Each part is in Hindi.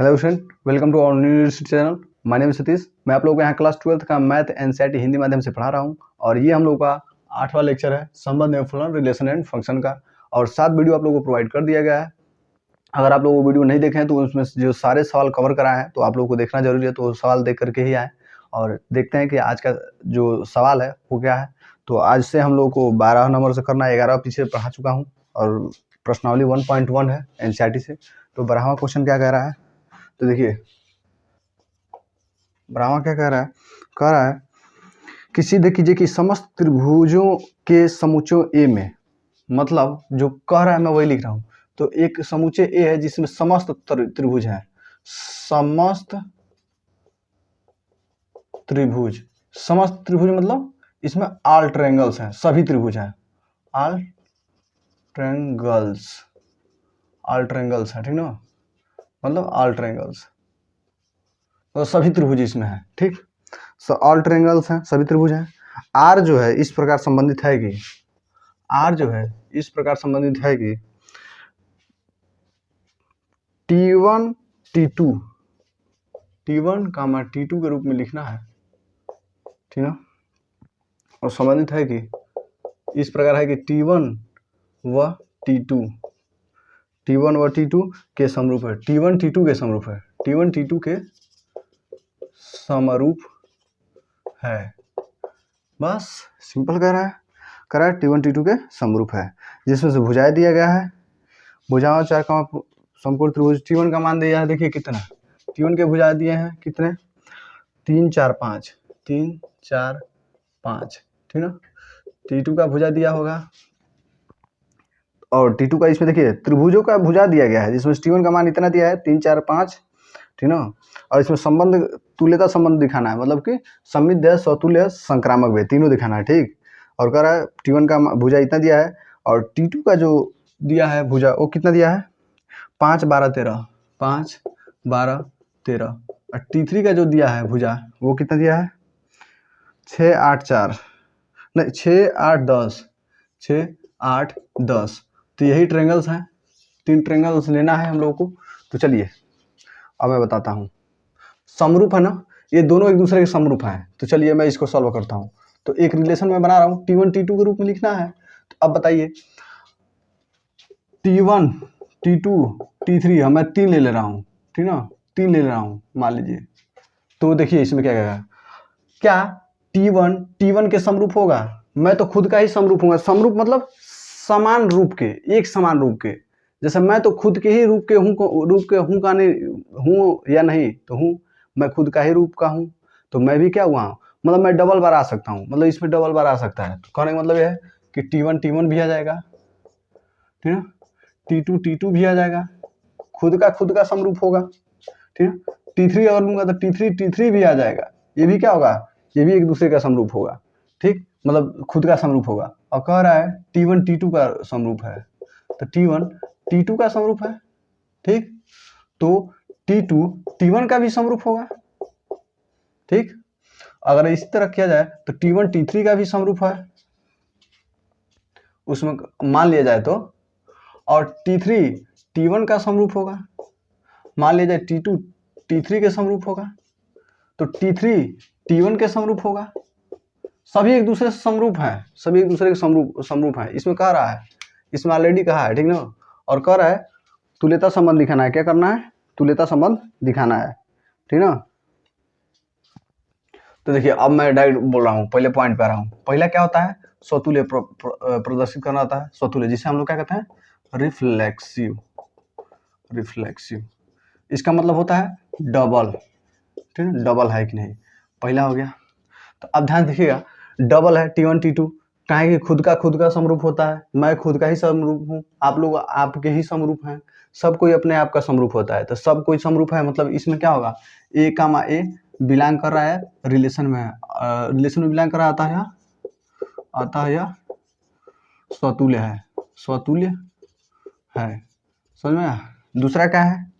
Hello student, welcome to our university channel. My name Satish. मैं आप लोगों को यहाँ क्लास 12th का मैथ एनसीईआरटी हिंदी माध्यम से पढ़ा रहा हूँ और ये हम लोग का 8वां लेक्चर है संबंध एवं फलन रिलेशन एंड फंक्शन का। और 7 वीडियो आप लोगों को प्रोवाइड कर दिया गया है। अगर आप लोग वो वीडियो नहीं देखे हैं तो उसमें जो सारे सवाल कवर कराए हैं तो आप लोगों को देखना जरूरी है, तो सवाल देख करके ही आए और देखते हैं कि आज का जो सवाल है वो क्या है। तो आज से हम लोग को 12 नंबर से करना है। 11 पीछे पढ़ा चुका हूँ और प्रश्नावली 1.1 है एनसीईआरटी से। तो 12वां क्वेश्चन क्या कह रहा है, तो देखिए 12वां क्या कह रहा है कि सिद्ध कीजिए कि समस्त त्रिभुजों के समुच्चयों ए में, मतलब जो कह रहा है मैं वही लिख रहा हूँ। तो एक समुच्चय ए है जिसमें समस्त त्रिभुज हैं। समस्त त्रिभुज मतलब इसमें ऑल ट्रायंगल्स हैं, सभी त्रिभुज हैं। ऑल ट्रायंगल्स है, ठीक ना, मतलब ऑल ट्रायंगल्स तो सभी त्रिभुज इसमें है, ठीक। ऑल ट्रायंगल्स हैं, सभी त्रिभुज हैं। आर जो है इस प्रकार संबंधित है कि T1 T2 के रूप में लिखना है, ठीक ना। और संबंधित है कि इस प्रकार है कि T1 व T2 के समरूप है। T1 T2 के समरूप है। बस सिंपल कह रहा है T1 T2 के समरूप है, जिसमें से भुजाएं दिया गया है। भुजाओं चार का संपूर्ण त्रिभुज T1 का मान दिया है, देखिए कितना। T1 के भुजा दिए हैं कितने, 3 4 5, ठीक ना। T2 का भुजा दिया होगा और T2 का इसमें देखिए त्रिभुजों का भुजा दिया गया है, जिसमें T1 का मान इतना दिया है 3 4 5, ठीक ना। और इसमें संबंध तुल्यता संबंध दिखाना है, मतलब कि समिद्ध स्वतुल्य संक्रामक वे तीनों दिखाना है, ठीक। और कह रहा है T1 का भुजा इतना दिया है और T2 का जो दिया है भुजा वो कितना दिया है 5 12 13। और T3 का जो दिया है भुजा वो कितना दिया है 6 8 10। तो यही ट्रायंगल्स हैं, 3 ट्रायंगल्स लेना है हम लोगों को। तो चलिए अब मैं बताता हूँ। समरूप है ना, ये दोनों एक दूसरे के समरूप हैं। तो चलिए मैं इसको सॉल्व करता हूँ। तो एक रिलेशन में बना रहा हूँ, T1 T2 के रूप में लिखना है। तो अब बताइए T1 T2 T3 मैं 3 ले रहा हूँ, ठीक ना, 3 ले रहा हूँ मान लीजिए। तो देखिए इसमें क्या कहेगा, क्या T1 के समरूप होगा। मैं तो खुद का ही समरूप हूँ। समरूप मतलब समान रूप के, एक समान रूप के। जैसे मैं तो खुद के ही रूप के हूँ का नहीं हूँ या नहीं, तो हूँ, मैं खुद का ही रूप का हूँ। तो मैं भी क्या हुआ, मतलब मैं डबल बार आ सकता हूँ, मतलब इसमें डबल बार आ सकता है। तो कहने का मतलब यह है कि T1 भी आ जाएगा, ठीक है। T2 भी आ जाएगा, खुद का समरूप होगा, ठीक है। T3 अगर लूंगा तो T3 भी आ जाएगा। ये भी क्या होगा, ये भी एक दूसरे का समरूप होगा, ठीक, मतलब खुद का समरूप होगा। और कह रहा है T1 T2 का समरूप है, तो T1 T2 का समरूप है, ठीक। तो T2 T1 का भी समरूप होगा, ठीक। अगर इसी तरह किया जाए तो T1 T3 का भी समरूप है, उसमें मान लिया जाए तो। और T3 T1 का समरूप होगा, मान लिया जाए T2 T3 के समरूप होगा, तो T3 T1 के समरूप होगा। सभी एक दूसरे से समरूप हैं, सभी एक दूसरे के समरूप हैं। इसमें कह रहा है, इसमें ऑलरेडी कहा है, ठीक ना। और कह रहा है तुल्यता संबंध दिखाना है। क्या करना है, तुल्यता संबंध दिखाना है, ठीक ना। तो देखिए अब मैं डायरेक्ट बोल रहा हूँ, पहले पॉइंट पे आ रहा हूँ। पहला क्या होता है, स्वतुल्य प्रदर्शित करना होता है। स्वतुल्य जिसे हम लोग क्या कहते हैं, रिफ्लेक्सिव। इसका मतलब होता है डबल, ठीक है। डबल है कि नहीं, पहला हो गया। तो अब ध्यान देखिएगा, डबल है T1 T2, काहे कि खुद का समरूप होता है। मैं खुद का ही समरूप हूँ, आप लोग आपके ही समरूप हैं। सब कोई अपने आप का समरूप होता है, तो सब कोई समरूप है, मतलब इसमें क्या होगा, A, A बिलोंग कर रहा है रिलेशन में, रिलेशन में बिलोंग कर रहा आता है या स्वतुल्य है, समझ में आया? दूसरा क्या है,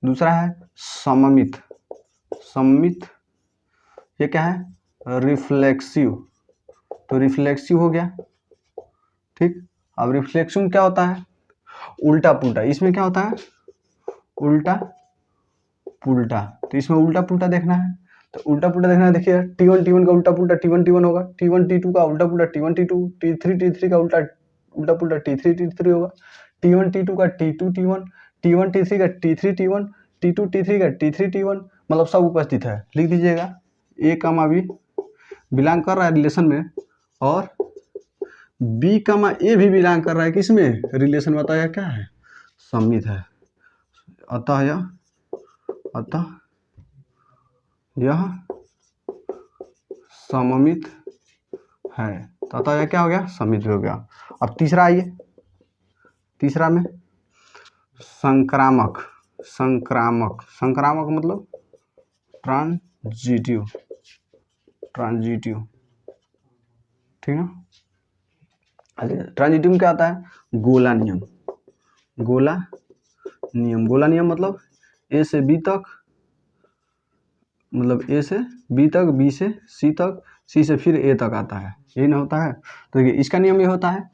दूसरा है सममित। ये क्या है, रिफ्लेक्सिव। तो रिफ्लेक्सिव हो गया, ठीक। अब रिफ्लेक्सिव क्या होता है, उल्टा पुल्टा। इसमें क्या होता है, उल्टा पुल्टा। तो इसमें उल्टा पुल्टा देखना है, तो उल्टा पुल्टा देखना है। देखिए T1 का उल्टा पुल्टा T1 होगा, T1 T2 का उल्टा पुल्टा T1 T2, T3 T3 का उल्टा पुल्टा T3 T3 होगा, T1 T2 का T2 T1, T1 T3 का T3 T1, T2 T3 का T3 T1, मतलब सब उपस्थित है। लिख दीजिएगा A कामा B बिलोंग कर रहा है रिलेशन में, और B कामा A भी बिलोंग कर रहा है किसमें, रिलेशन। बताया क्या है, सममित है। अतः यह सममित है। तो अतः यह क्या हो गया, सममित भी हो गया। अब तीसरा आइए, तीसरा में संक्रामक मतलब ट्रांजिटिव, ठीक है। ट्रांजिटिव में क्या आता है, गोला नियम मतलब ए से बी तक, मतलब ए से बी तक, बी से सी तक, सी से फिर ए तक आता है, यही ना होता है। तो देखिए इसका नियम ये होता है,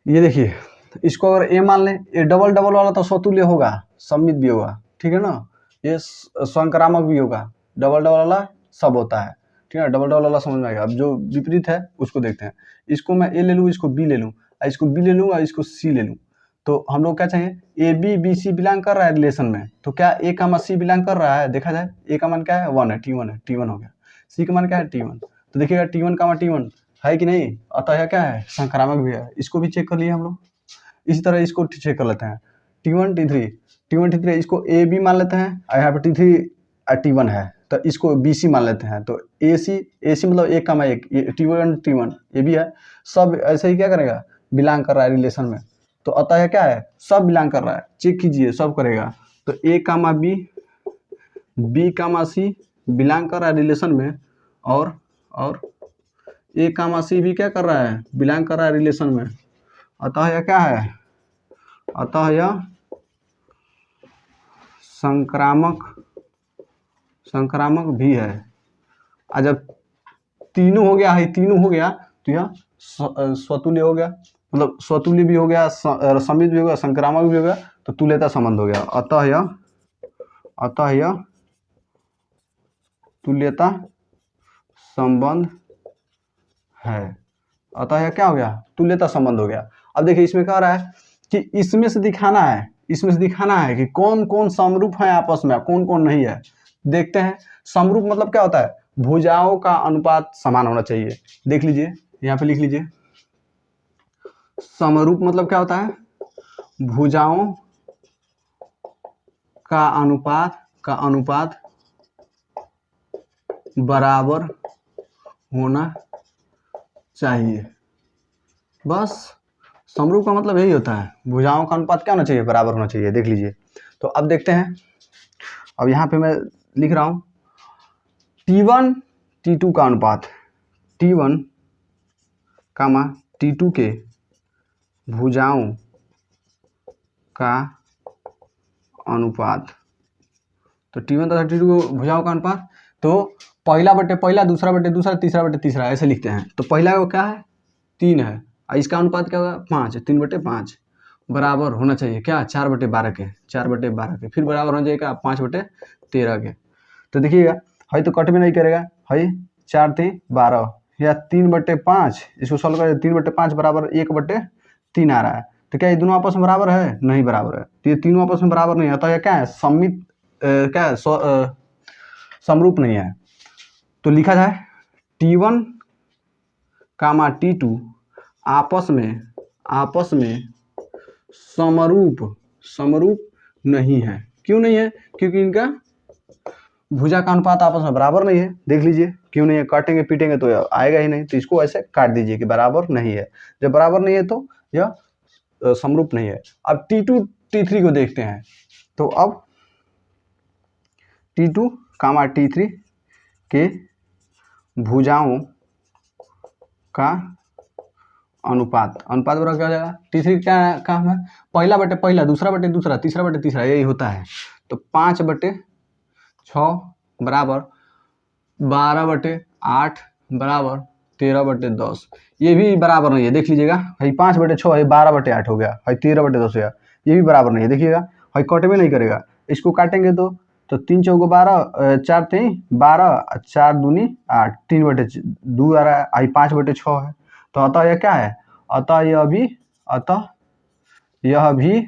ये देखिए इसको अगर ए मान लें, ये डबल वाला तो स्वतुल्य होगा, सममित भी होगा, ठीक है ना। ये संक्रामक भी होगा, डबल वाला सब होता है, ठीक है। डबल वाला समझ में आएगा। अब जो विपरीत है उसको देखते हैं। इसको मैं ए ले लूँ, इसको बी ले लूँ, इसको बी ले लूँ और इसको सी ले लूँ, तो हम लोग क्या चाहिए, A B B C belong कर रहा है रिलेशन में, तो क्या ए कामा सी बिलोंग कर रहा है, देखा जाए। ए का मान क्या है, 1 है, T1 हो गया। सी का मान क्या है, T1, तो देखिएगा T1 कामा T1 है कि नहीं। अतः यह क्या है, संक्रामक भी है। इसको भी चेक कर लिए हम लोग। इसी तरह इसको चेक कर लेते हैं, T1 T3, इसको ए बी मान लेते हैं, और यहाँ पर T3 T1 है, तो इसको बी सी मान लेते हैं। तो ए सी मतलब एक कामा एक, T1 ये भी है, सब ऐसे ही क्या करेगा, बिलोंग कर रहा है रिलेशन में। तो अतः यह क्या है, सब बिलोंग कर रहा है, चेक कीजिए सब करेगा। तो ए कामा बी, बी कामा सी बिलोंग कर रहा है रिलेशन में, और ए कामा सी भी क्या कर रहा है, बिलोंग कर रहा है रिलेशन में। अतः यह क्या है, अतः यह संक्रामक भी है। और जब तीनों हो गया है, तीनों हो गया, तो यह स्वतुल्य हो गया, मतलब स्वतुल्य भी हो गया, सममित भी हो गया, संक्रामक भी हो गया, तो तुल्यता संबंध हो गया। अतः यह तुल्यता संबंध है। अतः यह क्या हो गया, तुल्यता संबंध हो गया। अब देखिए इसमें कह रहा है कि इसमें से दिखाना है कि कौन कौन समरूप है आपस में, कौन कौन नहीं है। देखते हैं। समरूप मतलब क्या होता है, भुजाओं का अनुपात समान होना चाहिए। देख लीजिए, यहाँ पे लिख लीजिए, समरूप मतलब क्या होता है, भुजाओं का अनुपात बराबर होना चाहिए। बस समरूप का मतलब यही होता है, भुजाओं का अनुपात क्या होना चाहिए, बराबर होना चाहिए। देख लीजिए। तो अब देखते हैं। अब यहाँ पे मैं लिख रहा हूँ T1 T2 का अनुपात, T1 कामा T2 के भुजाओं का अनुपात। तो T1 तथा T2 भुजाओं का अनुपात, तो पहला बटे पहला, दूसरा बटे दूसरा, तीसरा बटे तीसरा, ऐसे लिखते हैं। तो पहला वो क्या है, 3 है, और इसका अनुपात क्या होगा, 5 है। 3/5 बराबर होना चाहिए क्या, 4/12 के, 4/12 के, फिर बराबर होना चाहिए क्या, 5/13 के। तो देखिएगा, है तो कट भी नहीं करेगा, है 4 3 12, या 3/5, इसको सॉल्व करें, 3/5 बराबर 1/3 आ रहा है। तो क्या ये दोनों आपस में बराबर है, नहीं बराबर है। तो ये तीनों आपस में बराबर नहीं आता है, क्या है, सममित, क्या है, समरूप नहीं है। तो लिखा जाए T1 कामा T2 आपस में समरूप नहीं है। क्यों नहीं है, क्योंकि इनका भुजा का अनुपात आपस में बराबर नहीं है। देख लीजिए क्यों नहीं है, काटेंगे पीटेंगे तो आएगा ही नहीं, तो इसको ऐसे काट दीजिए कि बराबर नहीं है। जब बराबर नहीं है तो यह समरूप नहीं है। अब T2 T3 को देखते हैं। तो अब T2 कामा T3 के भुजाओं का अनुपात बराबर क्या हो जाएगा, T3 क्या काम है, पहला बटे पहला, दूसरा बटे दूसरा, तीसरा बटे तीसरा, यही होता है। तो 5/6 बराबर 12/8 बराबर 13/10, ये भी बराबर नहीं है। देख लीजिएगा, भाई 5/6 है, 12/8 हो गया, भाई 13/10 हो गया, ये भी बराबर नहीं है। देखिएगा भाई कटवे नहीं करेगा, इसको काटेंगे तो 3 चौको 12, 4 3 12, 4 दूनी 8, 3/2 आ रहा है, आई 5/6 है। तो अतः यह क्या है, अतः यह भी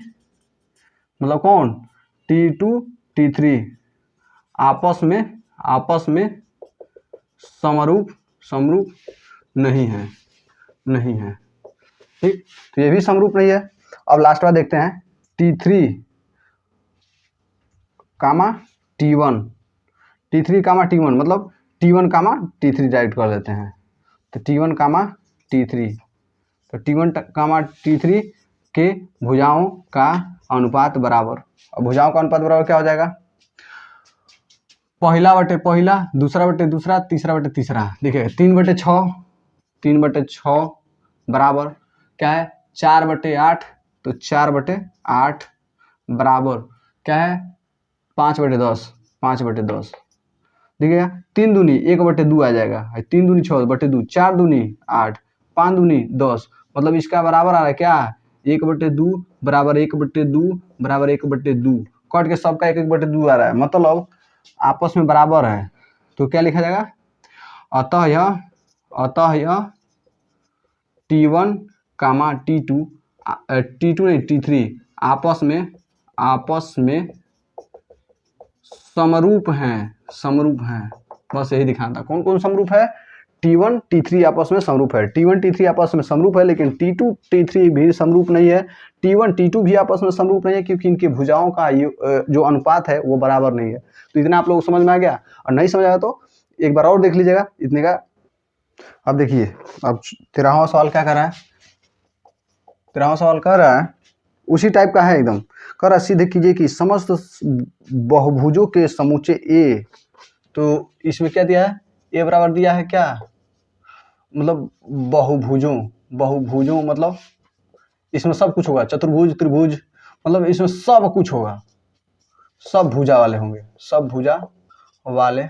मतलब कौन, T2 T3 आपस में समरूप नहीं है। ठीक, तो ये भी समरूप नहीं है। अब लास्ट बार देखते हैं T3 कामा T1 मतलब T1 कामा T3 डायरेक्ट कर देते हैं। तो T1 कामा T3, तो T1 कामा T3 के भुजाओं का अनुपात बराबर। अब भुजाओं का अनुपात बराबर क्या हो जाएगा, पहला बटे पहला, दूसरा बटे दूसरा, तीसरा बटे तीसरा। देखिए 3/6 बराबर क्या है, 4/8, तो 4/8 बराबर क्या है, 5/10। देखिएगा 3 दूनी 1/2 आ जाएगा, 3 दूनी 6/2, 4 दूनी 8, 5 दूनी 10, मतलब इसका बराबर आ रहा है क्या, 1/2 बराबर 1/2 बराबर 1/2, कट के सबका 1/2 आ रहा है, मतलब आपस में बराबर है। तो क्या लिखा जाएगा, अतः यह T1 कामा T2 नहीं T3 आपस में समरूप हैं। बस यही दिखाना था, कौन कौन समरूप है, T1 T3 आपस में समरूप है, T1 T3 आपस में समरूप है, लेकिन T2 T3 भी समरूप नहीं है, T1 T2 भी आपस में समरूप नहीं है, क्योंकि इनकी भुजाओं का जो अनुपात है वो बराबर नहीं है। तो इतना आप लोगों को समझ में आ गया, और नहीं समझ आया तो एक बार और देख लीजिएगा इतने का। अब देखिए, अब 13वां सवाल क्या कर रहा है, 13वां सवाल कर रहा है उसी टाइप का है एकदम, कर रहा सिद्ध कीजिए कि समस्त बहुभुजों के समुच्चय ए, तो इसमें क्या दिया है, ए बराबर दिया है क्या, मतलब बहुभुजों मतलब इसमें सब कुछ होगा, चतुर्भुज त्रिभुज, मतलब इसमें सब कुछ होगा, सब भुजा वाले होंगे, सब भुजा वाले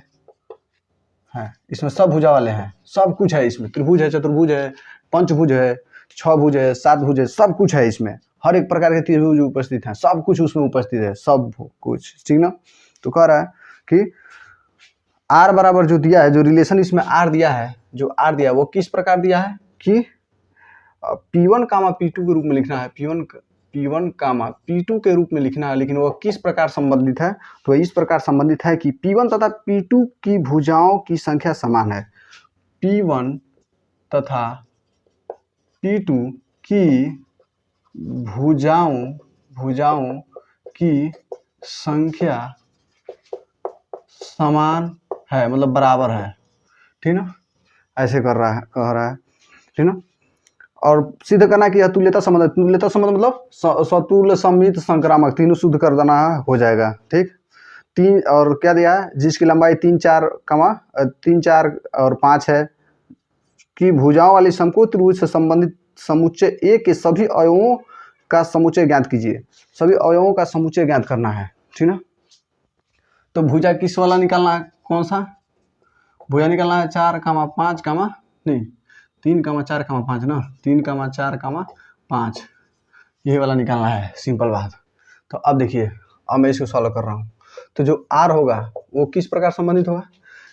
हैं, इसमें सब भुजा वाले हैं, सब कुछ है इसमें, त्रिभुज है, चतुर्भुज है, पंचभुज है, 6 भुज है, 7 भुज है, सब कुछ है इसमें, हर एक प्रकार के त्रिभुज उपस्थित हैं, सब कुछ उसमें उपस्थित है, सब कुछ, ठीक ना। तो कह रहा है कि आर बराबर जो दिया है, जो रिलेशन इसमें आर दिया है, वो किस प्रकार दिया है कि P1 कामा P2 के रूप में लिखना है, P1 कामा P2 के रूप में लिखना है, लेकिन वो किस प्रकार संबंधित है, तो इस प्रकार संबंधित है कि P1 तथा P2 की भुजाओं की संख्या समान है, P1 तथा P2 की भुजाओं की संख्या समान है, मतलब बराबर है, ठीक ना, ऐसे कह रहा है, ठीक ना। और सिद्ध करना कि तुल्यता संबंध मतलब स्वतुल्य समित संक्रामक, तीनों शुद्ध कर देना हो जाएगा, ठीक। 3 और क्या दिया है, जिसकी लंबाई 3 4 और 5 है, कि भुजाओं वाली समकोण त्रिभुज से संबंधित समुच्चय ए के सभी अवयवों का समुच्चय ज्ञात कीजिए, सभी अवयवों का समुच्चय ज्ञात करना है, ठीक ना। तो भुजा किस वाला निकालना है, कौन सा भुजा निकालना है, 4 5 नहीं 3 4 5 ना, 3 4 5, यही वाला निकालना है, सिंपल बात। तो अब देखिए, अब मैं इसको सॉल्व कर रहा हूँ, तो जो R होगा वो किस प्रकार संबंधित होगा,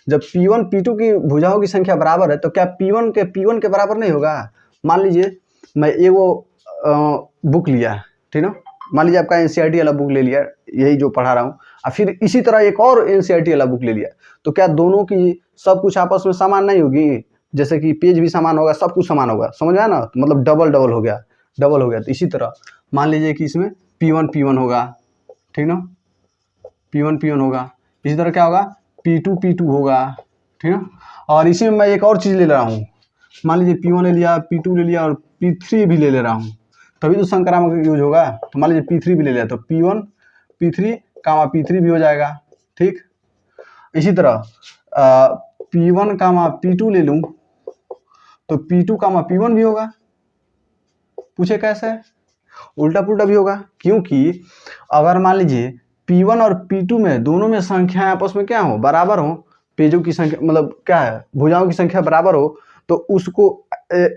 जब P1 P2 की भुजाओं की संख्या बराबर है, तो क्या P1 के बराबर नहीं होगा। मान लीजिए मैं वो बुक लिया, ठीक ना, मान लीजिए आपका NCERT वाला बुक ले लिया, यही जो पढ़ा रहा हूँ, और फिर इसी तरह एक और NCERT वाला बुक ले लिया, तो क्या दोनों की सब कुछ आपस में समान नहीं होगी, जैसे कि पेज भी समान होगा, सब कुछ समान होगा, समझ में आया ना, मतलब डबल हो गया। तो इसी तरह मान लीजिए कि इसमें P1 होगा, ठीक ना, P1 होगा, इसी तरह क्या होगा, P2 होगा, ठीक ना। और इसी में मैं एक और चीज़ ले रहा हूँ, मान लीजिए P1 ले लिया, P2 ले लिया और P3 भी ले रहा हूँ, तभी तो संक्रामक यूज होगा। तो मान लीजिए P3 भी ले लिया, तो P3 भी हो जाएगा, ठीक। इसी तरह P1 P2 ले लूँ, तो P2 P1 भी होगा, पूछे कैसे, उल्टा पुल्टा भी होगा, क्योंकि अगर मान लीजिए P1 और P2 में दोनों में संख्याएं आपस में क्या हो, बराबर हो, पेजों की संख्या मतलब क्या है, भुजाओं की संख्या बराबर हो, तो उसको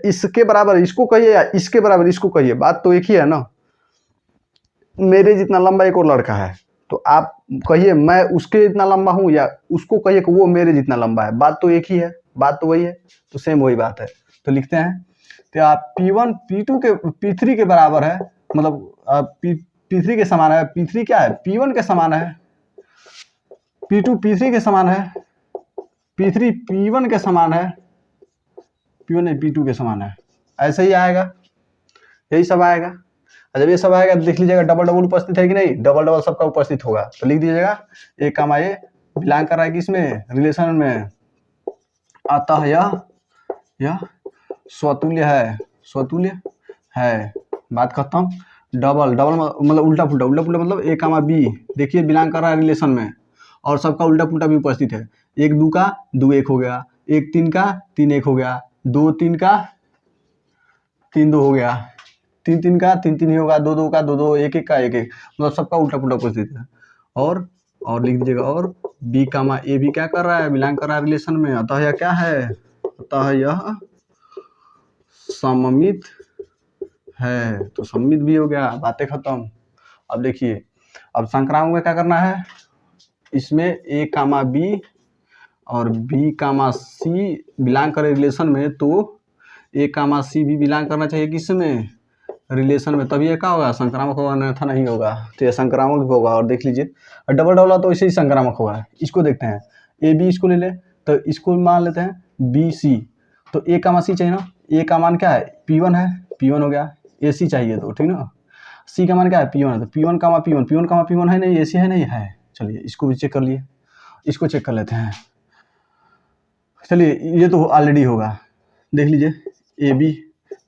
इसके बराबर इसको कहिए या इसके बराबर इसको कहिए, बात तो एक ही है ना। मेरे जितना लंबा एक और लड़का है, तो आप कहिए मैं उसके जितना लंबा हूँ या उसको कहिए कि वो मेरे जितना लंबा है, बात तो एक ही है, बात तो वही है, तो सेम वही बात है। तो लिखते हैं तो आप P1 P2 के P3 के बराबर है, मतलब P3 के समान है। P3 क्या है? P1 के समान है। P2 P3 के समान है। P3 P1 के समान है। P1 नहीं P2 के समान है। ऐसे ही आएगा, यही सब आएगा। और जब ये सब आएगा तो देख लीजिएगा डबल डबल उपस्थित है कि नहीं, डबल डबल सबका उपस्थित होगा। तो लिख दीजिएगा ए कामा ए बिलोंग कर रहा है किसमें? रिलेशन में। अतः यह स्वतुल्य है, स्वतुल्य है, बात खत्म। डबल डबल मतलब उल्टा पुल्टा, उल्टा पुल्टा मतलब ए कामा बी, देखिए बिलोंग कर रहा है रिलेशन में और सबका उल्टा पुल्टा भी उपस्थित है। एक दो का दो एक हो गया, एक तीन का तीन एक हो गया, दो तीन का तीन दो हो गया, तीन तीन का तीन तीन ही होगा, दो दो का दो दो, एक एक का एक एक, मतलब सबका उल्टा पुल्टा उपस्थित है। और लिख दीजिएगा और बी कामा ए भी क्या कर रहा है? बिलोंग कर रहा है रिलेशन में। अतः यह क्या है? अतः यह सममित है। तो सममित भी हो गया, बातें खत्म। अब देखिए, अब संक्रामक में क्या करना है? इसमें ए कामा बी और बी कामा सी बिलोंग करे रिलेशन में, तो ए कामा सी भी बिलोंग करना चाहिए किसमें? रिलेशन में, तभी ये क्या होगा? संक्रामक होगा, अन्यथा नहीं होगा। तो ये संक्रामक भी होगा। और देख लीजिए, और डबल डबल तो इसे ही संक्रामक होगा। इसको देखते हैं, ए बी इसको ले ले, तो इसको मान लेते हैं बी सी। तो ए कामा सी चाहिए ना, ए का मान क्या है? P1 है, P1 हो गया। ए सी चाहिए तो, ठीक ना। सी का मान क्या है? P1 है, तो P1 कामा P1, P1 कामा P1 है नहीं, ए सी है नहीं है। चलिए इसको भी चेक कर लिए, इसको चेक कर लेते हैं। चलिए ये तो ऑलरेडी होगा, देख लीजिए ए बी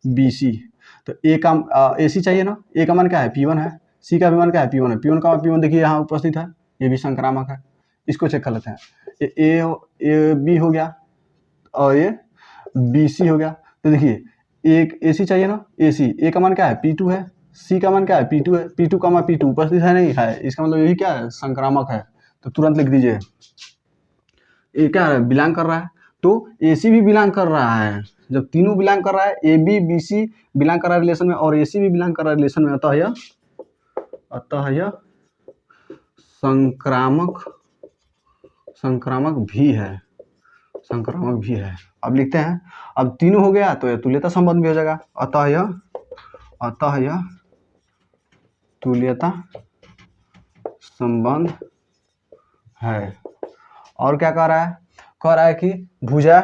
बी सी। तो ए का ए सी चाहिए ना, ए का मान क्या है? P1 है, सी का भी मान क्या है? P1 है। P1 का P1 देखिए यहाँ उपस्थित है, ये भी संक्रामक है। इसको चेक कर लेते हैं। ए बी हो गया और ये बी सी हो गया। तो देखिए एक ए सी चाहिए ना, ए सी, ए का मान क्या है? P2 है, सी का मान क्या है? P2 है, P2 का मान P2 उपस्थित है नहीं है, इसका मतलब यही क्या है? संक्रामक है। तो तुरंत लिख दीजिए ये क्या है? बिलोंग कर रहा है। तो ए सी भी बिलोंग कर रहा है। जब तीनों बिलोंग कर रहा है, A B B C belong कर रहा है रिलेशन में और ए सी भी बिलोंग कर रहा है रिलेशन में, अतः यह संक्रामक भी है, संक्रामक भी है। अब लिखते हैं, अब तीनों हो गया तो ये तुल्यता संबंध भी हो जाएगा। अतः यह तुल्यता संबंध है। और क्या कह रहा है? कह रहा है कि भुजा,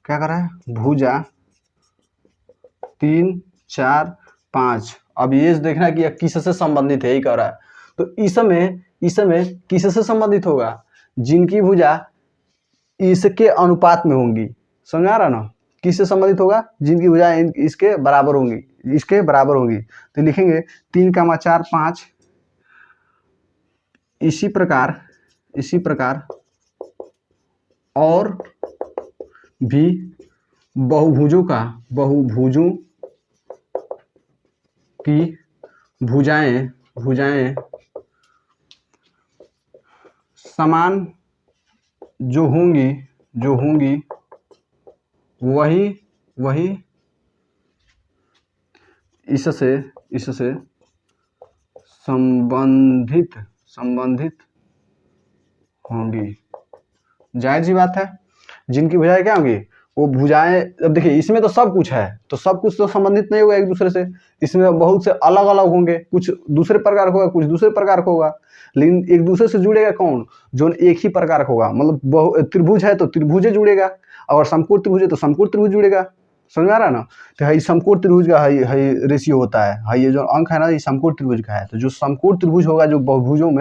क्या कर रहा है? भुजा 3 4 5। अब ये देखना कि यह किससे संबंधित है, यही कह रहा है। तो इसमें किससे संबंधित होगा? जिनकी भुजा इसके अनुपात में होंगी। समझ आ रहा ना? किससे संबंधित होगा? जिनकी भुजा इसके बराबर होंगी, इसके बराबर होंगी। तो लिखेंगे 3 कामा 4 5। इसी प्रकार और भी बहुभुजों की भुजाएं समान जो होंगी वही इससे संबंधित होंगी। जाहिर सी बात है, जिनकी भुजाएं क्या होंगी? वो भुजाएं, अब देखिए इसमें तो सब कुछ है, तो सब कुछ तो संबंधित नहीं होगा एक दूसरे से। इसमें बहुत से अलग अलग होंगे, कुछ दूसरे प्रकार का होगा, कुछ दूसरे प्रकार का होगा, लेकिन एक दूसरे से जुड़ेगा कौन? जो एक ही प्रकार का होगा। मतलब त्रिभुज है तो त्रिभुज जुड़ेगा, और समकोण त्रिभुज है तो समकोण त्रिभुज जुड़ेगा। समझ में आ रहा है ना? तो है समकोण त्रिभुज का है रेशियो होता है, ये जो अंक है ना, ये समकोण त्रिभुज का है। तो जो समकोण त्रिभुज होगा, जो बहुभुजों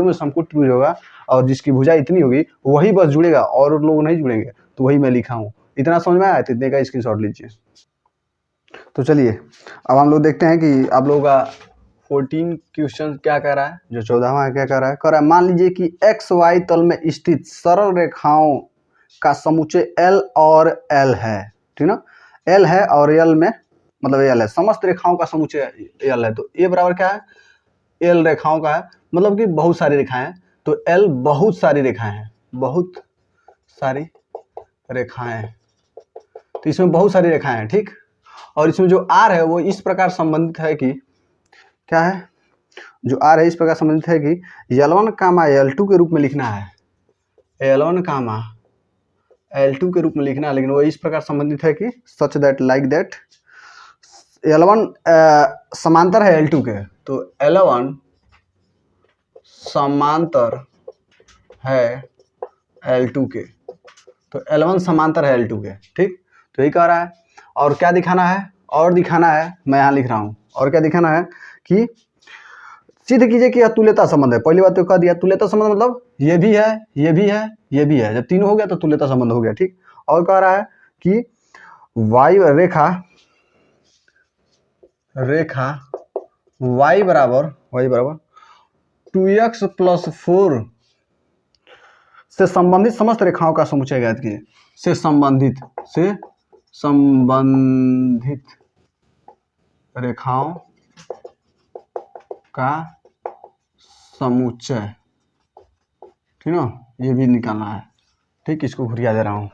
में समकोण त्रिभुज होगा और जिसकी भुजा इतनी होगी वही बस जुड़ेगा, और लोग नहीं जुड़ेंगे। तो वही मैं लिखा हूँ। इतना समझ में आया? तो इतने का स्क्रीनशॉट लीजिए। तो चलिए अब हम लोग देखते हैं कि आप लोगों का 14 क्वेश्चन क्या कह रहा है। जो 14वां है क्या कह रहा है? कह रहा है मान लीजिए कि एक्स वाई तल में स्थित सरल रेखाओं का समुच्चय L और L है, ठीक ना। L है और L में मतलब L है, समस्त रेखाओं का समुच्चय L है। तो A बराबर क्या है? L रेखाओं का है, मतलब कि बहुत सारी रेखाएं। तो L बहुत सारी रेखाएं हैं, बहुत सारी रेखाएं। तो इसमें बहुत सारी रेखाएं हैं, ठीक। और इसमें जो R है वो इस प्रकार संबंधित है कि क्या है, जो आर है इस प्रकार संबंधित है कि L1 कामा L2 के रूप में लिखना है, L1 कामा L2 के रूप में लिखना है, लेकिन वो इस प्रकार संबंधित है कि such that like that L1 समांतर है L2 के, तो L1 समांतर है L2 के, तो L1 समांतर है L2 के, ठीक। तो यही कह रहा है। और क्या दिखाना है, और दिखाना है, मैं यहाँ लिख रहा हूँ, और क्या दिखाना है कि सिद्ध कीजिए कि अतुल्यता संबंध है। पहली बात तो कह दिया, तुल्यता संबंध मतलब ये भी है, ये भी है, ये भी है, जब तीनों हो गया तो तुल्यता संबंध हो गया, ठीक। और कह रहा है कि वाई रेखा y बराबर 2x + 4 से संबंधित समस्त रेखाओं का समुच्चय ज्ञात कीजिए। से संबंधित रेखाओं का समुच्चय, ठीक ना, ये भी निकालना है, ठीक। इसको घुरिया दे रहा हूँ,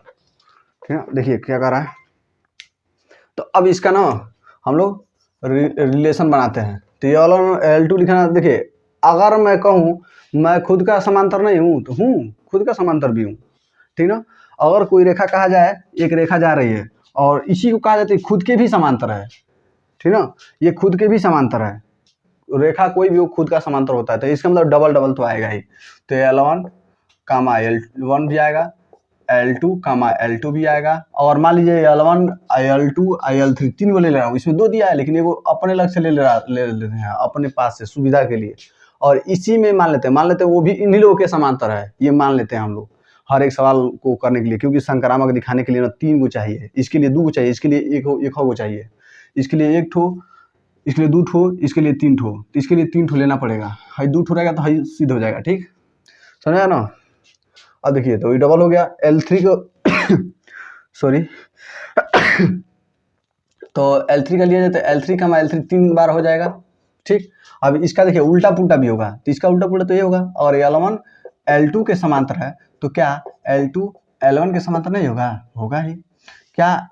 ठीक है। देखिए क्या कर रहा है, तो अब इसका ना हम लोग रिलेशन बनाते हैं। तो ये L2 लिखना, देखिए अगर मैं कहूँ मैं खुद का समांतर नहीं हूँ, तो हूँ, खुद का समांतर भी हूँ, ठीक ना। अगर कोई रेखा कहा जाए, एक रेखा जा रही है और इसी को कहा जाता है खुद के भी समांतर है, ठीक ना, ये खुद के भी समांतर है, रेखा कोई भी हो खुद का समांतर होता है, तो इसका मतलब डबल डबल तो आएगा ही। तो L1 कामा L1 भी आएगा, L2 कामा L2 भी आएगा, और मान लीजिए L1 L2 L3 तीन को ले रहा हूँ, इसमें दो दिया है लेकिन ये वो अपने अलग से ले लेते हैं अपने पास से सुविधा के लिए, और इसी में मान लेते हैं वो भी इन्हीं लोगों के समांतर है, ये मान लेते हैं हम लोग हर एक सवाल को करने के लिए, क्योंकि संक्रामक दिखाने के लिए ना 3 गो चाहिए, इसके लिए 2 गो चाहिए, इसके लिए एक गो चाहिए, इसके लिए 1 ठो, इसके लिए 2 ठो, इसके लिए 3 ठो, तो इसके लिए 3 ठो लेना पड़ेगा, हाई 2 ठो रहेगा तो हाई सिद्ध हो जाएगा, ठीक, समझा ना। अब देखिए तो ये डबल हो गया L3 को सॉरी तो L3 का लिया जाए तो L3 का L3 3 बार हो जाएगा, ठीक। अब इसका देखिए उल्टा पुल्टा भी होगा, तो इसका उल्टा पुल्टा तो ये होगा, और L1 L2 के समांतर है, तो क्या L2 L1 के समांतर नहीं होगा, होगा ही। क्या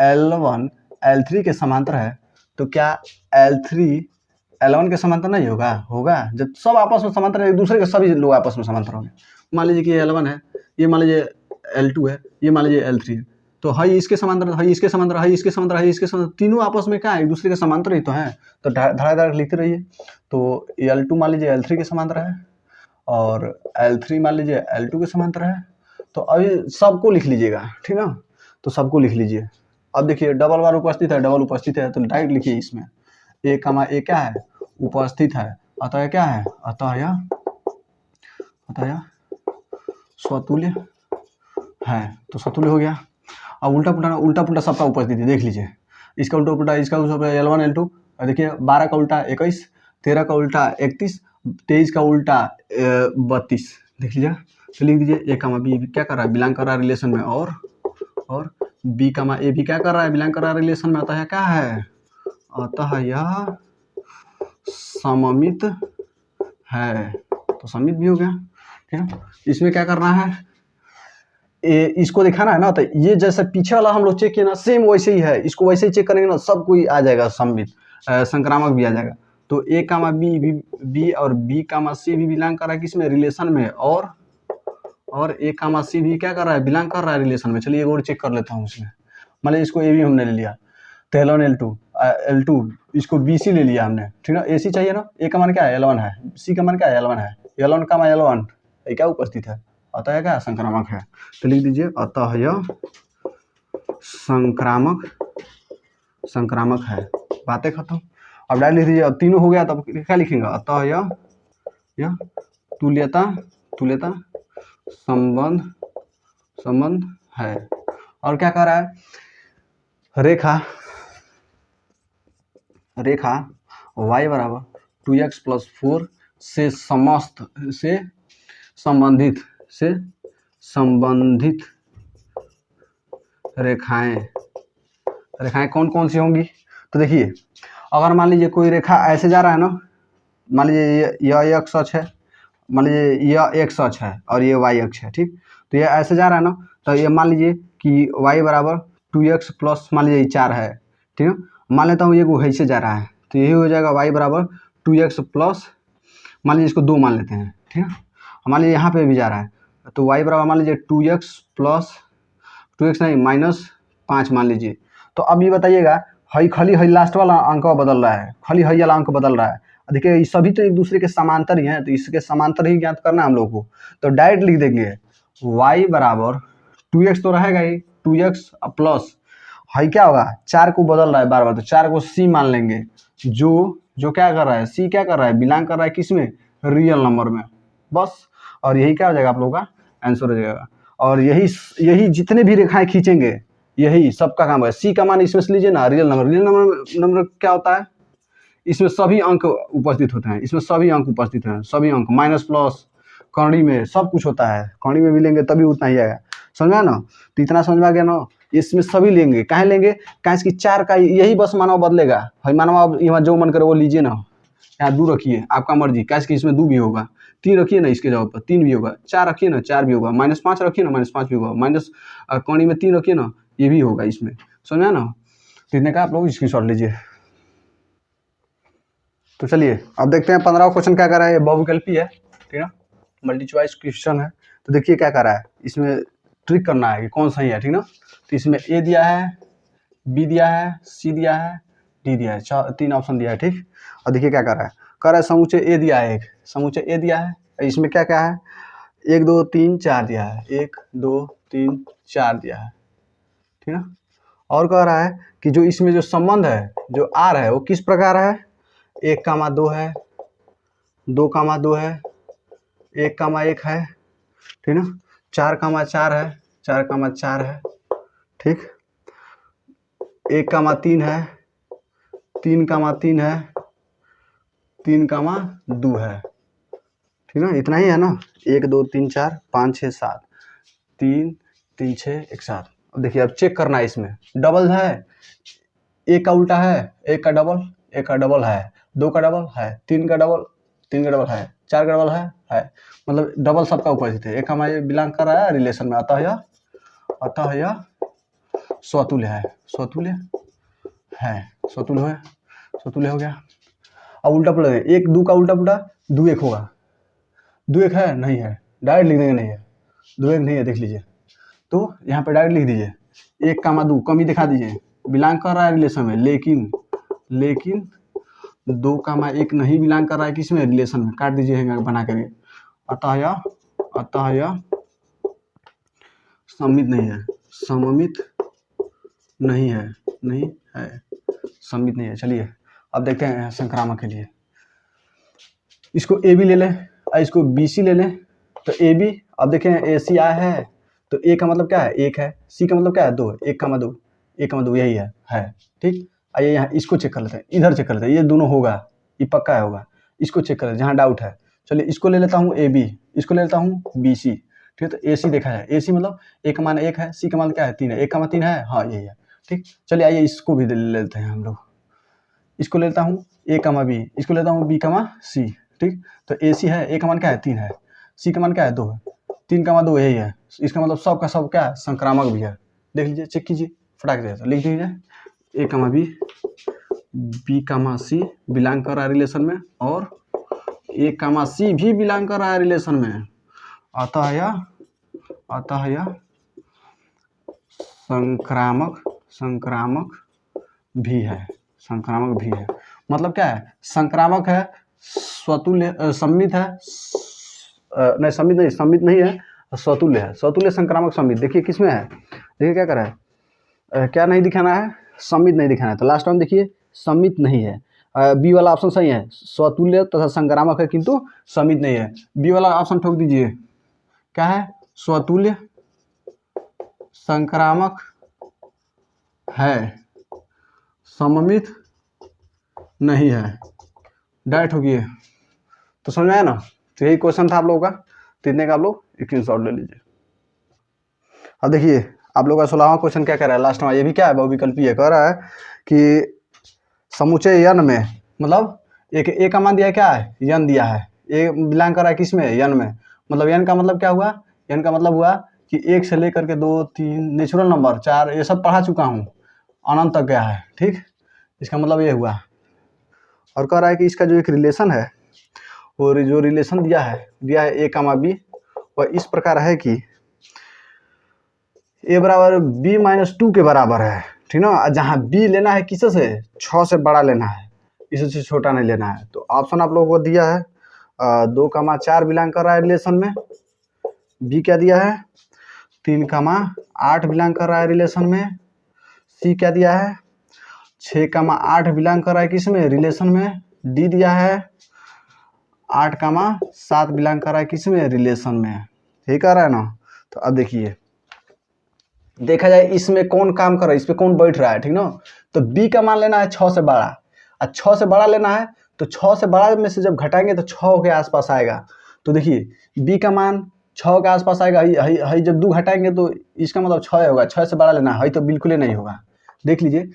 L1 L3 के समांतर है, तो क्या L3 L1 के समांतर नहीं होगा, होगा। जब सब आपस में समांतर है, एक दूसरे के सभी लोग आपस में समांतर होंगे। मान लीजिए कि L1 है, ये मान लीजिए L2 है, ये मान लीजिए L3 है, तो हाई इसके समांतर, हाई इसके समांतर, हाई इसके समांतर, हाई इसके समांतर, तीनों आपस में क्या है, एक दूसरे के समांतर ही तो हैं, तो धारा लिखते रहिए। तो L2 मान लीजिए L3 के समांतर है, और L3 मान लीजिए L2 के समांतर है, तो अभी सबको लिख लीजिएगा, ठीक ना, तो सबको लिख लीजिए। अब देखिए डबल बार उपस्थित है, डबल उपस्थित है, तो डायरेक्ट लिखिए इसमें A कामा A क्या है, उपस्थित है, अतः क्या है, अतः यह स्वतुल्य है, तो स्वतुल्य हो गया। अब उल्टा पुल्टा सबका उपस्थिति देख लीजिए, इसका उल्टा पुल्टा, इसका उल्टा L1 L2, और देखिए 12 का उल्टा 21, 13 का उल्टा 31, 23 का उल्टा 32, देख लीजिए। तो लिख दीजिए A कामा B क्या कर रहा है, बिलोंग कर रहा है रिलेशन में, और B कामा A भी क्या कर रहा है, बिलोंग कर रहा है रिलेशन में, अतः क्या है, अतः यह सममित है, तो सममित भी हो गया, ठीक है। इसमें क्या करना है, इसको दिखाना है ना, तो ये जैसे पीछे वाला हम लोग चेक किए ना, सेम वैसे ही है, इसको वैसे ही चेक करेंगे ना, सब कोई आ जाएगा, सममित संक्रामक भी आ जाएगा। तो A कामा B और B कामा C भी बिलोंग कर रहा है किसमें, रिलेशन में, और A कामा C भी क्या कर रहा है, बिलोंग कर रहा है रिलेशन में। चलिए एक और चेक कर लेता हूँ इसमें, मान लीजिए इसको A भी हमने ले लिया, तो L1 L2 इसको BC ले लिया हमने, ठीक ना। AC चाहिए ना, A का मान क्या है, L1 है, C का मान क्या है, L1 है, L1 का मान L1 क्या उपस्थित है, अतः क्या संक्रामक है, तो लिख दीजिए अतः यह संक्रामक है, बातें खत्म। अब डायरेक्ट लिख दीजिए, अब तीनों हो गया, तब क्या लिखेंगे, अतः यह तुल्यता संबंध है। और क्या कह रहा है, रेखा y बराबर 2x + 4 से संबंधित रेखाएं कौन कौन सी होंगी। तो देखिए अगर मान लीजिए कोई रेखा ऐसे जा रहा है ना, मान लीजिए यह x अक्ष है, मान लीजिए यह x अक्ष है और ये y अक्ष है, ठीक। तो ये ऐसे जा रहा है ना, तो ये मान लीजिए कि y बराबर 2x + मान लीजिए 4 है, ठीक है। मान लेता हूँ ये ऐसे जा रहा है, तो यही हो जाएगा y बराबर 2x प्लस, मान लीजिए इसको 2 मान लेते हैं, ठीक है। मान लीजिए यहाँ पे भी जा रहा है, तो y बराबर मान लीजिए 2x प्लस 2x नहीं -5 मान लीजिए। तो अब ये बताइएगा, खाली लास्ट वाला अंक बदल रहा है, खाली वाला अंक बदल रहा है। देखिए सभी तो एक दूसरे के समांतर ही हैं, तो इसके समांतर ही ज्ञात करना है हम लोग को। तो डायरेक्ट लिख देंगे y बराबर 2x तो रहेगा ही, 2x प्लस क्या होगा, 4 को बदल रहा है बार बार, तो 4 को c मान लेंगे, जो क्या कर रहा है, c क्या कर रहा है, बिलोंग कर रहा है किसमें, रियल नंबर में, बस। और यही क्या हो जाएगा आप लोगों का आंसर हो जाएगा। और यही जितने भी रेखाएं खींचेंगे यही सबका काम है। सी का मान इसमें से लीजिए ना, रियल नंबर क्या होता है, इसमें सभी अंक उपस्थित होते हैं, इसमें सभी अंक उपस्थित हैं, सभी अंक माइनस प्लस कौड़ी में सब कुछ होता है, कौड़ी में भी लेंगे तभी उतना ही आएगा, समझ में ना। तो इतना समझ में आ गया ना, इसमें सभी लेंगे, काहे लेंगे, काहे इसकी 4 का यही बस मानव बदलेगा, भाई मानव आप यहाँ जो मन करे वो लीजिए ना, यहाँ 2 रखिए आपका मर्जी, काहे कि इसमें 2 भी होगा, 3 रखिए ना इसके जवाब पर 3 भी होगा, 4 रखिए ना 4 भी होगा, -5 रखिए ना -5 भी होगा, माइनस कौड़ी में 3 रखिए ना ये भी होगा इसमें, समझ में ना। तो इतने का आप लोग स्क्रीनशॉट लीजिए। तो चलिए अब देखते हैं 15वां क्वेश्चन क्या कर रहा है, ये बहुविकल्पी है, ठीक है, मल्टी चॉइस क्वेश्चन है। तो देखिए क्या कर रहा है, इसमें ट्रिक करना है कि कौन सही है, ठीक ना। तो इसमें ए दिया है, बी दिया है, सी दिया है, डी दिया है, 3 ऑप्शन दिया है, ठीक। और देखिए क्या कर रहा है समूचे ए दिया है, एक समूचे ए दिया है, इसमें क्या क्या है, 1 2 3 4 दिया है, 1 2 3 4 दिया है, ठीक है। और कह रहा है कि जो इसमें जो संबंध है जो आर है वो किस प्रकार है, 1,2 है, 2,2 है, 1,1 है, ठीक ना, 4,4 है, 4,4 है, ठीक, 1,3 है, 3,3 है, 3,2 है, ठीक ना, इतना ही है ना, 1 2 3 4 5 6 7, 3 3 6 1 7। अब देखिए अब चेक करना है, इसमें डबल है, एक का उल्टा है, एक का डबल है, 2 का डबल है, 3 का डबल है, 4 का डबल है, मतलब डबल सबका उपस्थित है, एक हमारे बिलोंग कर रहा है रिलेशन में, अतः यह स्वतुल्य है, स्वतुल्य हो गया। अब उल्टा पुल्टा 1 2 का उल्टा पुल्टा 2 1 होगा, 2 1 है नहीं है, डायरेक्ट लिख देंगे नहीं है, 2 1 नहीं है, देख लीजिए। तो यहाँ पे डायरेक्ट लिख दीजिए 1,2 कमी दिखा दीजिए, बिलोंग कर रहा है रिलेशन में, लेकिन 2,1 नहीं बिलोंग कर रहा है किसमें, रिलेशन में, काट दीजिए बना करके, अतः यह सममित नहीं है, सममित नहीं है। चलिए अब देखते हैं संक्रामक के लिए, इसको ए बी ले लें और इसको बी सी ले लें। तो ए बी, अब देखें ए सी आया है, तो ए का मतलब क्या है, 1 है, सी का मतलब क्या है 2, 1,2 यही है, ठीक। आइए यहाँ इसको चेक कर लेते हैं, इधर चेक कर लेते हैं, ये दोनों होगा, ये पक्का होगा, इसको चेक कर लेते हैं जहाँ डाउट है। चलिए इसको ले लेता हूँ ए बी, इसको ले लेता हूँ बी सी, ठीक है। तो ए सी देखा है, ए सी मतलब ए का मान 1 है, सी का मान क्या है 3 है, 1,3 है, हाँ यही है, ठीक। चलिए आइए इसको भी ले लेते हैं हम लोग, इसको लेता हूँ ए कमा बी, इसको लेता हूँ बी कमा सी, ठीक। तो ए सी है, ए का मान क्या है 3 है, सी का मान क्या है 2 है, 3,2 यही है, इसका मतलब सब का सब क्या है संक्रामक भी है। देख लीजिए, चेक कीजिए फटाक से, लिख दीजिए ए कमा बी कमा सी बिलोंग कर रहा है रिलेशन में, और ए कमा सी भी बिलोंग कर रहा है रिलेशन में, अतः यह संक्रामक भी है, मतलब क्या है, संक्रामक है, स्वतुल्य सम्मित है, नहीं सम्मित नहीं है, स्वतुल्य है, स्वतुल्य संक्रामक सम्मित। देखिए किसमें है, देखिए क्या कर रहा है, क्या नहीं दिखाना है, सम्मित नहीं दिखाना है, तो लास्ट टाइम देखिए सम्मित नहीं है, बी वाला ऑप्शन सही है, स्वतुल्य तथा संक्रामक है किंतु सम्मित नहीं है, बी वाला ऑप्शन ठोक दीजिए, क्या है स्वतुल्य संक्रामक है, सममित नहीं है, डायरेक्ट होगी। तो समझ में आया ना, तो यही क्वेश्चन था आप लोगों का, तो इतने का आप लोग स्क्रीनशॉट ले लीजिए। अब देखिए आप लोगों का 16वां क्वेश्चन क्या कह रहा है, लास्ट में, ये भी क्या है बहुविकल्पी है, कह रहा है कि समुच्चय यन में, मतलब एक का मान दिया है, क्या है यन दिया है, ए बिलोंग कर रहा है किसमें, यन में, मतलब यन का मतलब क्या हुआ, यन का मतलब हुआ कि 1 से लेकर के 2 3 नेचुरल नंबर 4 ये सब पढ़ा चुका हूँ, अनंत तक गया है, ठीक। इसका मतलब ये हुआ। और कह रहा है कि इसका जो एक रिलेशन है, वो जो रिलेशन दिया है ए कामा बी, वह इस प्रकार है कि ए बराबर बी माइनस 2 के बराबर है, ठीक ना। जहाँ बी लेना है किसे से, 6 से बड़ा लेना है, इससे छोटा नहीं लेना है। तो ऑप्शन आप लोगों को दिया है 2,4 बिलोंग कर रहा है रिलेशन में, बी क्या दिया है 3,8 बिलोंग कर रहा है रिलेशन में, सी क्या दिया है 6,8 बिलोंग कर रहा है किस में, रिलेशन में, डी दिया है 8,7 बिलोंग कर रहा है किस में, रिलेशन में, ठीक आ रहा है ना। तो अब देखिए, देखा जाए इसमें कौन काम कर रहा है, इस पे कौन बैठ रहा है, ठीक ना। तो बी का मान लेना है 6 से बड़ा, और 6 से बड़ा लेना है, तो 6 से बड़ा में से जब घटाएंगे तो 6 के आसपास आएगा। तो देखिए बी का मान 6 के आसपास आएगा, हई जब 2 घटाएंगे तो इसका मतलब 6 होगा, 6 से बड़ा लेना है, हई तो बिल्कुल ही नहीं होगा। देख लीजिए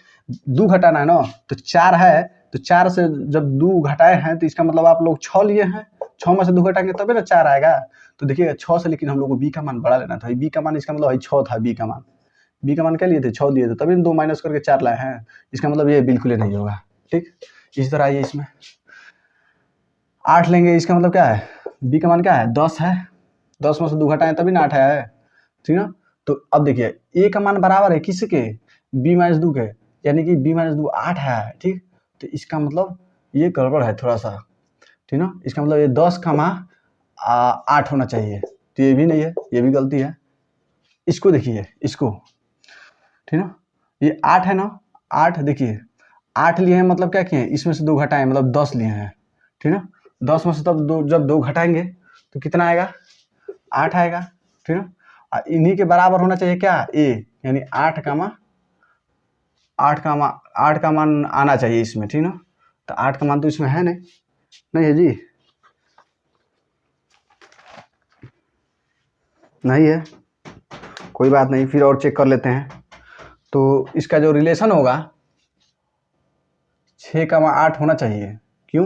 2 घटाना है ना, तो 4 है, तो 4 से जब 2 घटाए हैं तो इसका मतलब आप लोग 6 लिए हैं, 6 में से 2 घटाएंगे तभी ना 4 आएगा। तो देखिएगा 6 से, लेकिन हम लोग को बी का मान बड़ा लेना था, बी का मान इसका मतलब 6 था, बी का मान क्या लिए थे 6 दिए थे, तभी 2 माइनस करके 4 लाए हैं, इसका मतलब ये बिल्कुल ही नहीं होगा। ठीक, इस तरह आइए इसमें 8 लेंगे, इसका मतलब क्या है, बी का मान क्या है 10 है, 10 में से 2 घटाएं तभी ना 8 है, ठीक ना। तो अब देखिए ए का मान बराबर है किसके, बी माइनस 2 के, यानी कि बी माइनस 2 8 है, ठीक। तो इसका मतलब ये गड़बड़ है थोड़ा सा, ठीक ना। इसका मतलब ये 10,8 होना चाहिए, तो ये भी नहीं है, ये भी गलती है। इसको देखिए, इसको, ठीक ना, ये 8 है ना, 8 देखिए 8 लिए हैं, मतलब क्या किए हैं, इसमें से 2 घटाएं मतलब 10 लिए हैं, ठीक ना। 10 में से तब जब 2 घटाएंगे तो कितना आएगा, 8 आएगा, ठीक ना। इन्हीं के बराबर होना चाहिए क्या, ए, यानी 8 का मान आना चाहिए इसमें, ठीक ना। तो 8 का मान तो इसमें है नहीं है जी, नहीं है, कोई बात नहीं, फिर और चेक कर लेते हैं। तो इसका जो रिलेशन होगा 6,8 होना चाहिए, क्यों,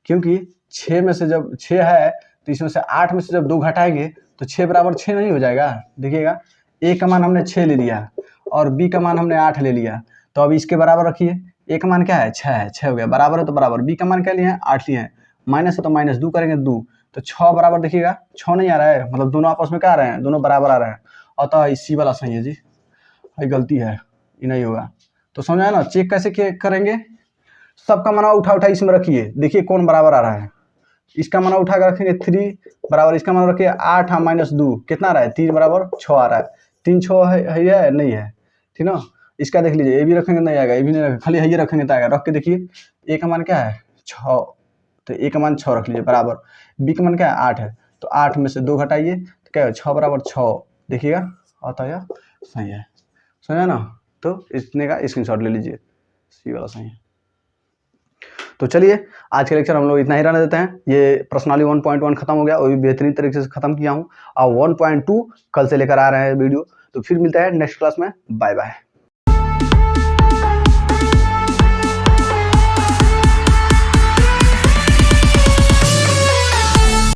क्योंकि 6 में से जब 6 है तो इसमें से 8 में से जब 2 घटाएंगे तो 6 बराबर 6 नहीं हो जाएगा। देखिएगा ए का मान हमने 6 ले लिया और बी का मान हमने 8 ले लिया, तो अब इसके बराबर रखिए, ए का मान क्या है 6 है, 6 हो गया, बराबर है तो बराबर, बी का मान क्या लिए हैं 8 लिए हैं, माइनस है तो माइनस 2 करेंगे 2, तो 6 बराबर, देखिएगा 6 नहीं आ रहा है, मतलब दोनों आपस में क्या आ रहे हैं, दोनों बराबर आ रहे हैं, अतः इसी वाला सही है जी, ये गलती है, ये नहीं होगा। तो समझ आया ना, चेक कैसे करेंगे, सबका माना उठा इसमें रखिए, देखिए कौन बराबर आ रहा है, इसका माना उठा कर रखेंगे 3 बराबर, इसका माना रखिए 8 माइनस 2 कितना आ रहा है, 3 बराबर 6 आ रहा है, 3 6 है नहीं है, ठीक ना। इसका देख लीजिए, ए भी रखेंगे नहीं आएगा, ए भी नहीं रखेंगे, खाली ये रखेंगे तो आएगा, रख के देखिए ए का मान क्या है 6, तो ए का मान 6 रख लीजिए बराबर, बी का मान क्या है 8 है, तो 8 में से 2 घटाइए तो क्या है 6 बराबर 6, देखिएगा आता है सही है, समझा ना। तो इसने का स्क्रीनशॉट ले लीजिए, सी वाला सही है। तो चलिए आज के लेक्चर हम लोग इतना ही रहने देते हैं, ये पर्सनली 1.1 खत्म हो गया, वो भी बेहतरीन तरीके से खत्म किया हूँ, और 1.2 कल से लेकर आ रहे हैं वीडियो। तो फिर मिलते हैं नेक्स्ट क्लास में, बाय बाय।